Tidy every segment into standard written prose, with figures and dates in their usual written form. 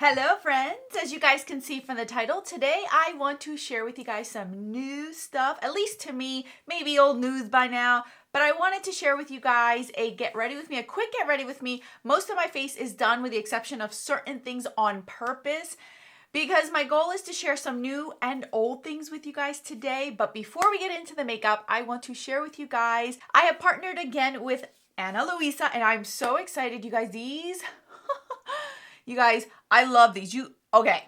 Hello friends, as you guys can see from the title, today I want to share with you guys some new stuff, at least to me, maybe old news by now, but I wanted to share with you guys a quick get ready with me. Most of my face is done with the exception of certain things on purpose because my goal is to share some new and old things with you guys today. But before we get into the makeup, I want to share with you guys, I have partnered again with Ana Luisa and I'm so excited, you guys. You guys, I love these. Okay,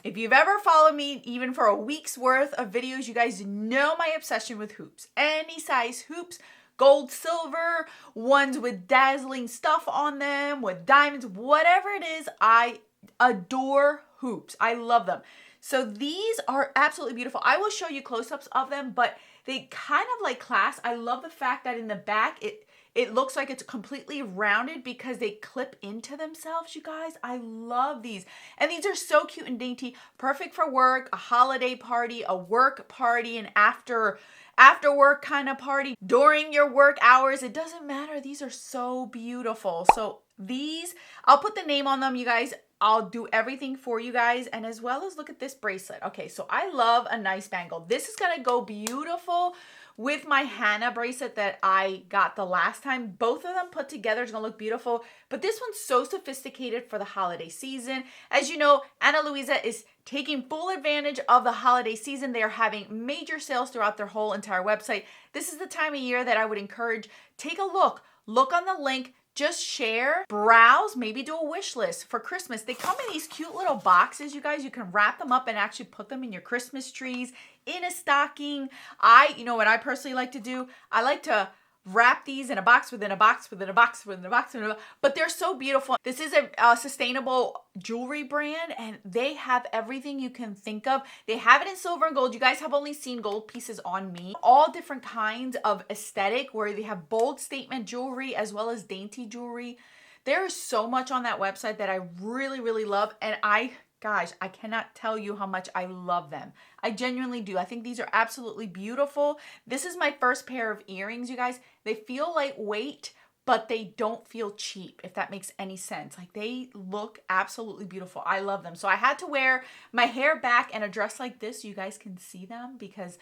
if you've ever followed me even for a week's worth of videos, you guys know my obsession with hoops. Any size hoops, gold, silver, ones with dazzling stuff on them, with diamonds, whatever it is, I adore hoops. I love them. So these are absolutely beautiful. I will show you close-ups of them, but they kind of like class. I love the fact that in the back, it looks like it's completely rounded because they clip into themselves, you guys. I love these. And these are so cute and dainty, perfect for work, a holiday party, a work party, an after work kind of party, during your work hours. It doesn't matter. These are so beautiful. So these, I'll put the name on them, you guys. I'll do everything for you guys, and as well as look at this bracelet. Okay, so I love a nice bangle. This is gonna go beautiful with my Hannah bracelet that I got the last time. Both of them put together is gonna look beautiful, but this one's so sophisticated for the holiday season. As you know, Ana Luisa is taking full advantage of the holiday season. They are having major sales throughout their whole entire website. This is the time of year that I would encourage, take a look on the link, just share, browse, maybe do a wish list for Christmas. They come in these cute little boxes, you guys. You can wrap them up and actually put them in your Christmas trees, in a stocking. You know what I personally like to do? I like to wrap these in a box within a box within a box within a box, but they're so beautiful. This is a sustainable jewelry brand and they have everything you can think of. They have it in silver and gold. You guys have only seen gold pieces on me. All different kinds of aesthetic where they have bold statement jewelry as well as dainty jewelry. There is so much on that website that I really, really love, and Gosh, I cannot tell you how much I love them. I genuinely do. I think these are absolutely beautiful. This is my first pair of earrings, you guys. They feel lightweight, but they don't feel cheap, if that makes any sense. Like, they look absolutely beautiful. I love them. So I had to wear my hair back and a dress like this so you guys can see them because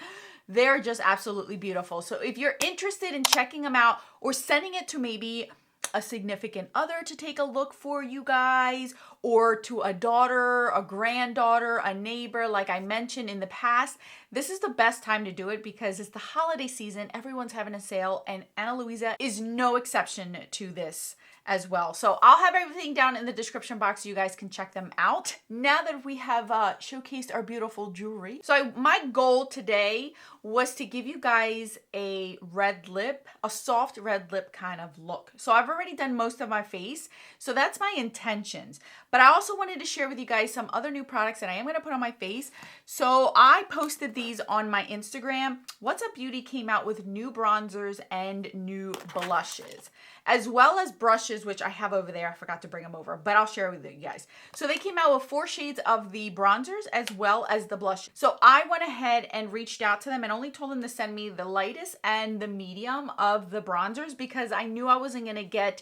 they're just absolutely beautiful. So if you're interested in checking them out or sending it to maybe a significant other to take a look for you guys, or to a daughter, a granddaughter, a neighbor, like I mentioned in the past, this is the best time to do it because it's the holiday season. Everyone's having a sale, and Ana Luisa is no exception to this as well. So I'll have everything down in the description box so you guys can check them out. Now that we have showcased our beautiful jewelry. So my goal today was to give you guys a red lip, a soft red lip kind of look. So I've already done most of my face, so that's my intentions. But I also wanted to share with you guys some other new products that I am going to put on my face. So I posted these on my Instagram. What's Up Beauty came out with new bronzers and new blushes, as well as brushes, which I have over there. I forgot to bring them over, but I'll share with you guys. So they came out with 4 shades of the bronzers as well as the blushes. So I went ahead and reached out to them and only told them to send me the lightest and the medium of the bronzers because I knew I wasn't going to get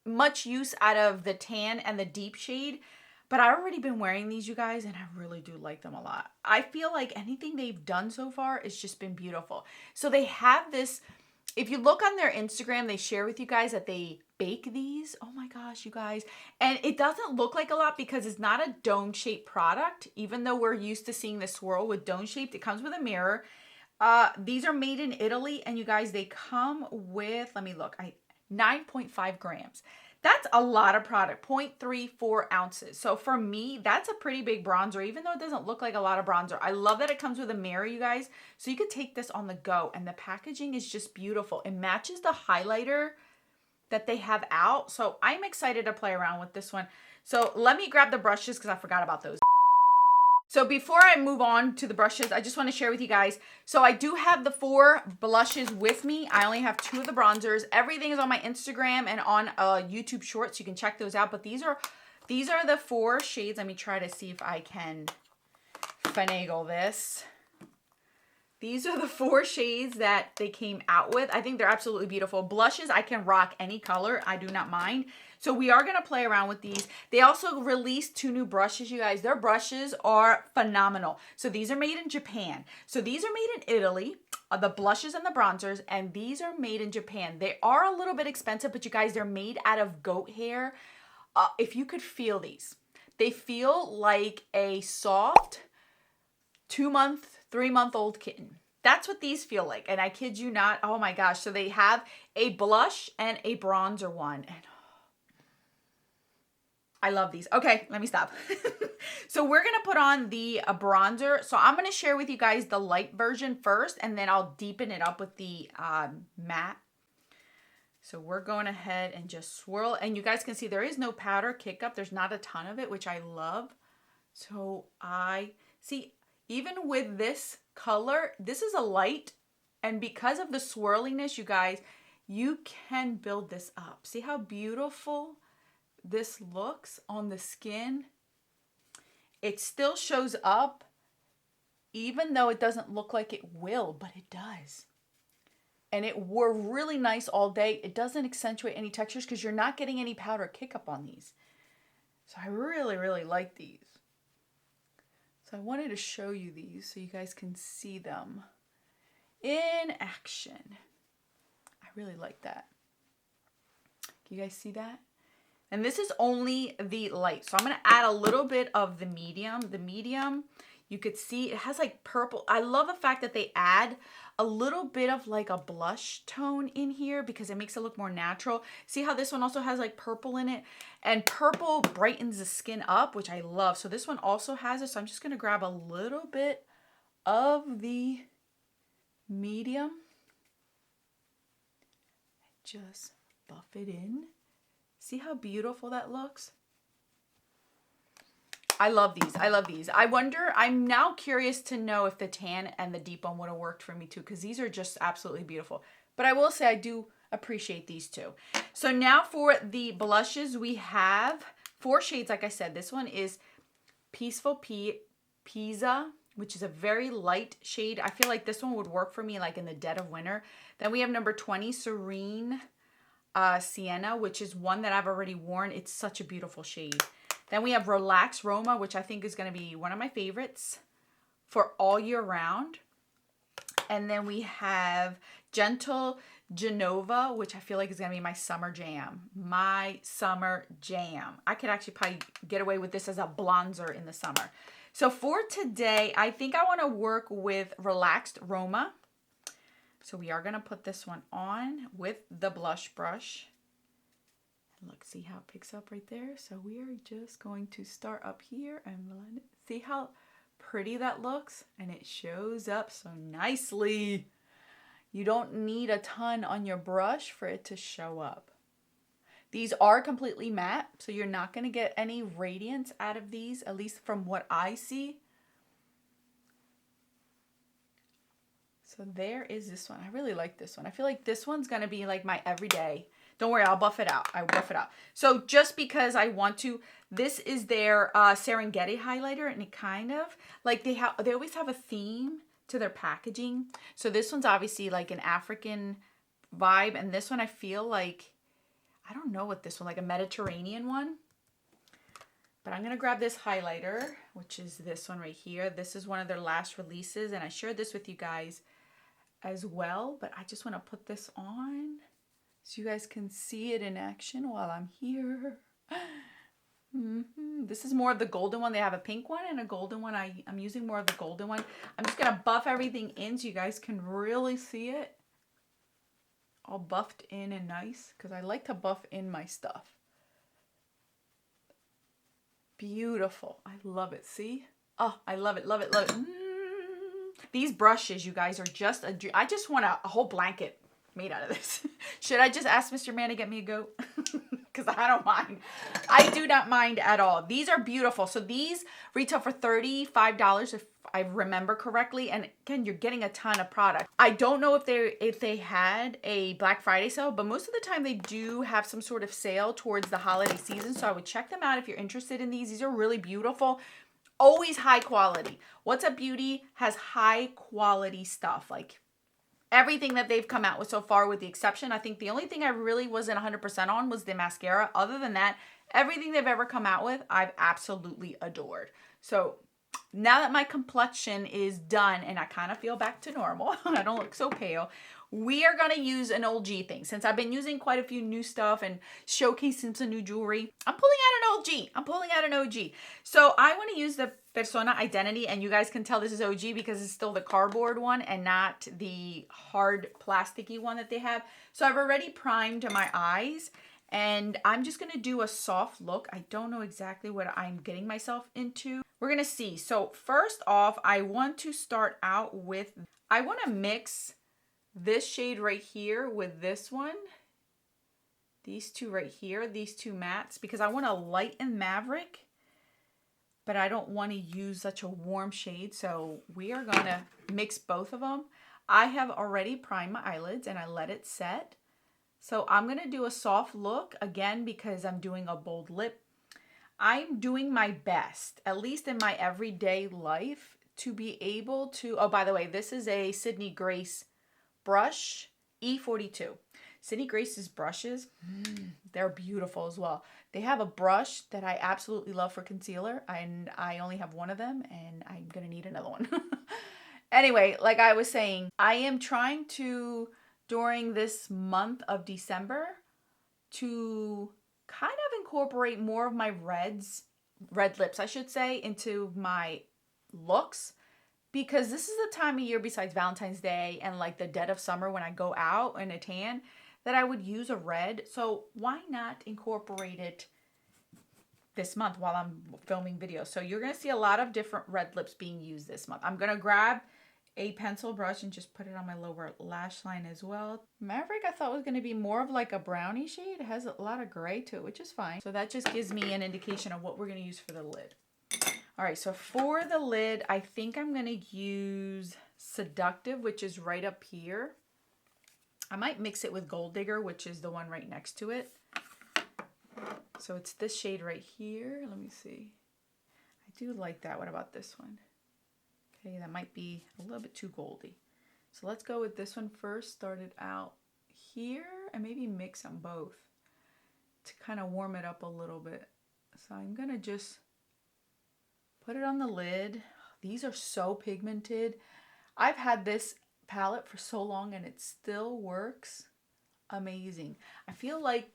much use out of the tan and the deep shade. But I've already been wearing these, you guys, and I really do like them a lot. I feel like anything they've done so far has just been beautiful. So they have this, if you look on their Instagram, they share with you guys that they bake these. Oh my gosh, you guys. And it doesn't look like a lot because it's not a dome-shaped product. Even though we're used to seeing the swirl with dome-shaped, it comes with a mirror. These are made in Italy, and you guys, they come with, let me look, 9.5 grams. That's a lot of product, 0.34 ounces. So for me, that's a pretty big bronzer, even though it doesn't look like a lot of bronzer. I love that it comes with a mirror, you guys. So you could take this on the go, and the packaging is just beautiful. It matches the highlighter that they have out. So I'm excited to play around with this one. So let me grab the brushes because I forgot about those. So before I move on to the brushes, I just want to share with you guys. So I do have the 4 blushes with me. I only have 2 of the bronzers. Everything is on my Instagram and on YouTube Shorts. You can check those out. But these are the 4 shades. Let me try to see if I can finagle this. These are the 4 shades that they came out with. I think they're absolutely beautiful. Blushes, I can rock any color. I do not mind. So we are going to play around with these. They also released 2 new brushes, you guys. Their brushes are phenomenal. So these are made in Japan. So these are made in Italy, the blushes and the bronzers, and these are made in Japan. They are a little bit expensive, but you guys, they're made out of goat hair. If you could feel these, they feel like a soft 2-month, 3-month-old kitten. That's what these feel like. And I kid you not. Oh my gosh. So they have a blush and a bronzer one. And I love these. Okay, let me stop. So we're going to put on the bronzer. So I'm going to share with you guys the light version first, and then I'll deepen it up with the matte. So we're going ahead and just swirl. And you guys can see there is no powder kick up. There's not a ton of it, which I love. So I see, even with this color, this is a light. And because of the swirliness, you guys, you can build this up. See how beautiful this looks on the skin? It still shows up, even though it doesn't look like it will, but it does. And it wore really nice all day. It doesn't accentuate any textures because you're not getting any powder kick up on these. So I really, really like these. So I wanted to show you these so you guys can see them in action. I really like that. Can you guys see that? And this is only the light. So I'm going to add a little bit of the medium. The medium, you could see it has like purple. I love the fact that they add a little bit of like a blush tone in here because it makes it look more natural. See how this one also has like purple in it? And purple brightens the skin up, which I love. So this one also has it. So I'm just going to grab a little bit of the medium. Just buff it in. See how beautiful that looks? I love these. I love these. I wonder, I'm now curious to know if the tan and the deep one would have worked for me too, because these are just absolutely beautiful. But I will say I do appreciate these too. So now for the blushes, we have 4 shades. Like I said, this one is Peaceful Pizza, which is a very light shade. I feel like this one would work for me like in the dead of winter. Then we have number 20, Serene Sienna, which is one that I've already worn. It's such a beautiful shade. Then we have Relax Roma, which I think is going to be one of my favorites for all year round. And then we have Gentle Genova, which I feel like is going to be my summer jam. My summer jam. I could actually probably get away with this as a bronzer in the summer. So for today, I think I want to work with Relaxed Roma. So we are going to put this one on with the blush brush. And look, see how it picks up right there? So we are just going to start up here and blend it. See how pretty that looks? And it shows up so nicely. You don't need a ton on your brush for it to show up. These are completely matte, so you're not going to get any radiance out of these, at least from what I see. So there is this one. I really like this one. I feel like this one's going to be like my everyday. Don't worry, I'll buff it out. I buff it out. So just because I want to, this is their Serengeti highlighter, and it kind of like they always have a theme to their packaging. So this one's obviously like an African vibe, and this one I feel like, I don't know what this one, like a Mediterranean one. But I'm going to grab this highlighter, which is this one right here. This is one of their last releases, and I shared this with you guys as well, but I just want to put this on so you guys can see it in action while I'm here. This is more of the golden one. They have a pink one and a golden one. I'm using more of the golden one. I'm just going to buff everything in so you guys can really see it. All buffed in and nice, because I like to buff in my stuff. Beautiful. I love it. See? Oh, I love it, love it, love it. These brushes, you guys, are just a dream. I just want a whole blanket made out of this. Should I just ask Mr. Man to get me a goat? Because I don't mind. I do not mind at all. These are beautiful. So these retail for $35 if I remember correctly. And again, you're getting a ton of product. I don't know if they had a Black Friday sale, but most of the time they do have some sort of sale towards the holiday season. So I would check them out if you're interested in these. These are really beautiful. Always high quality. What's Up Beauty has high quality stuff. Like, everything that they've come out with so far, with the exception, I think the only thing I really wasn't 100% on was the mascara. Other than that, everything they've ever come out with, I've absolutely adored. So now that my complexion is done and I kind of feel back to normal, I don't look so pale, we are going to use an OG thing. Since I've been using quite a few new stuff and showcasing some new jewelry, I'm pulling out an OG. So I want to use the Persona Identity, and you guys can tell this is OG because it's still the cardboard one and not the hard plasticky one that they have. So I've already primed my eyes, and I'm just going to do a soft look. I don't know exactly what I'm getting myself into. We're going to see. So first off, I want to start out with, I want to mix this shade right here with this one. These two right here, these two mattes, because I want a light and Maverick, but I don't want to use such a warm shade. So we are going to mix both of them. I have already primed my eyelids and I let it set. So I'm going to do a soft look again because I'm doing a bold lip. I'm doing my best, at least in my everyday life, to be able to, oh, by the way, this is a Sydney Grace brush, E42. Sydney Grace's brushes, they're beautiful as well. They have a brush that I absolutely love for concealer, and I only have one of them, and I'm going to need another one. Anyway, like I was saying, I am trying to, during this month of December, to kind of incorporate more of my red lips, I should say, into my looks. Because this is the time of year, besides Valentine's Day and like the dead of summer when I go out in a tan, that I would use a red. So why not incorporate it this month while I'm filming videos? So you're going to see a lot of different red lips being used this month. I'm going to grab a pencil brush and just put it on my lower lash line as well. Maverick I thought was going to be more of like a brownie shade. It has a lot of gray to it, which is fine. So that just gives me an indication of what we're going to use for the lid. All right, so for the lid, I think I'm going to use Seductive, which is right up here. I might mix it with Gold Digger, which is the one right next to it. So it's this shade right here. Let me see. I do like that. What about this one? Okay, that might be a little bit too goldy. So let's go with this one first. Start it out here and maybe mix them both to kind of warm it up a little bit. So I'm going to just put it on the lid. These are so pigmented. I've had this palette for so long and it still works amazing. I feel like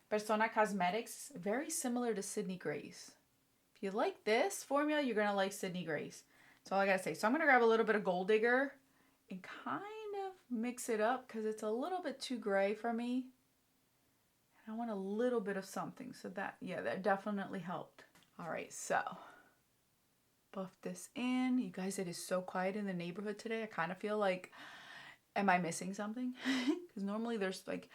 Persona Cosmetics, very similar to Sydney Grace. If you like this formula, you're going to like Sydney Grace. That's all I got to say. So I'm going to grab a little bit of Gold Digger and kind of mix it up because it's a little bit too gray for me. And I want a little bit of something. So that, yeah, that definitely helped. All right, so buff this in. You guys, it is so quiet in the neighborhood today. I kind of feel like, am I missing something? Because normally there's like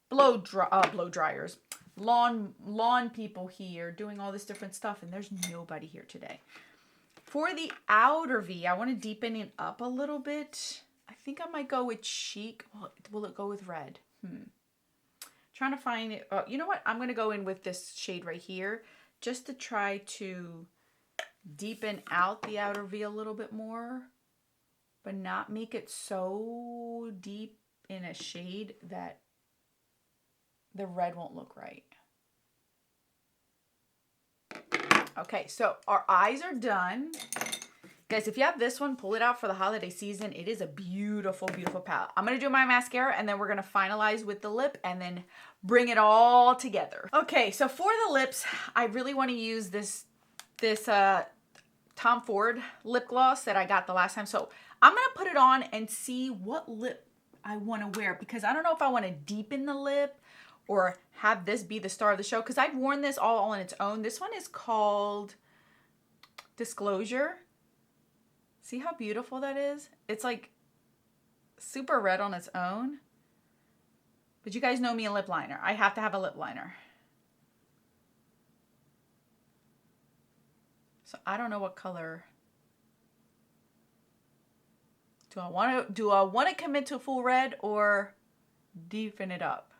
blow dryers, lawn people here doing all this different stuff, and there's nobody here today. For the outer V, I want to deepen it up a little bit. I think I might go with Chic. Will it go with red? Trying to find it. You know what? I'm going to go in with this shade right here just to try to deepen out the outer V a little bit more, but not make it so deep in a shade that the red won't look right. Okay, so our eyes are done. Guys, if you have this one, pull it out for the holiday season. It is a beautiful, beautiful palette. I'm going to do my mascara and then we're going to finalize with the lip and then bring it all together. Okay, so for the lips, I really want to use this Tom Ford lip gloss that I got the last time. So I'm going to put it on and see what lip I want to wear because I don't know if I want to deepen the lip or have this be the star of the show because I've worn this all on its own. This one is called Disclosure. See how beautiful that is? It's like super red on its own. But you guys know me, a lip liner. I have to have a lip liner. So I don't know what color. Do I want to commit to full red or deepen it up?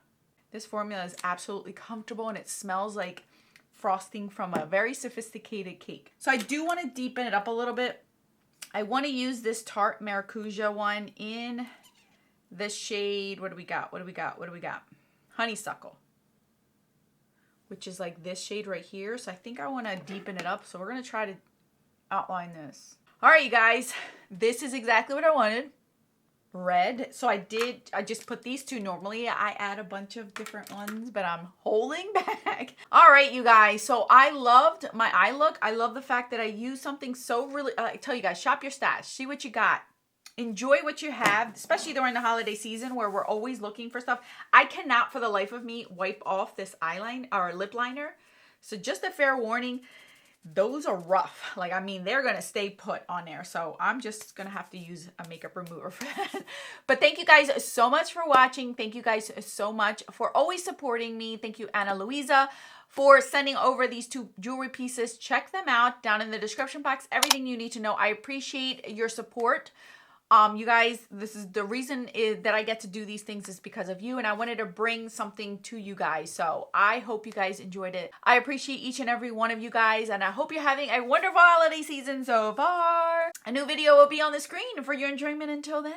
This formula is absolutely comfortable and it smells like frosting from a very sophisticated cake. So I do want to deepen it up a little bit. I want to use this Tarte Maracuja one in this shade, what do we got? What do we got? What do we got? Honeysuckle, which is like this shade right here. So I think I want to deepen it up. So we're going to try to outline this. All right, you guys, this is exactly what I wanted. Red. So I just put these two. Normally I add a bunch of different ones, but I'm holding back. All right, you guys. So I loved my eye look. I love the fact that I used something so really, I tell you guys, shop your stash, see what you got. Enjoy what you have, especially during the holiday season where we're always looking for stuff. I cannot for the life of me wipe off this eyeliner or lip liner. So just a fair warning, those are rough. Like, I mean, they're going to stay put on there. So I'm just going to have to use a makeup remover for that. But thank you guys so much for watching. Thank you guys so much for always supporting me. Thank you, Ana Luisa, for sending over these 2 jewelry pieces. Check them out down in the description box. Everything you need to know. I appreciate your support. You guys, this is the reason that I get to do these things is because of you, and I wanted to bring something to you guys. So I hope you guys enjoyed it. I appreciate each and every one of you guys, and I hope you're having a wonderful holiday season so far. A new video will be on the screen for your enjoyment. Until then.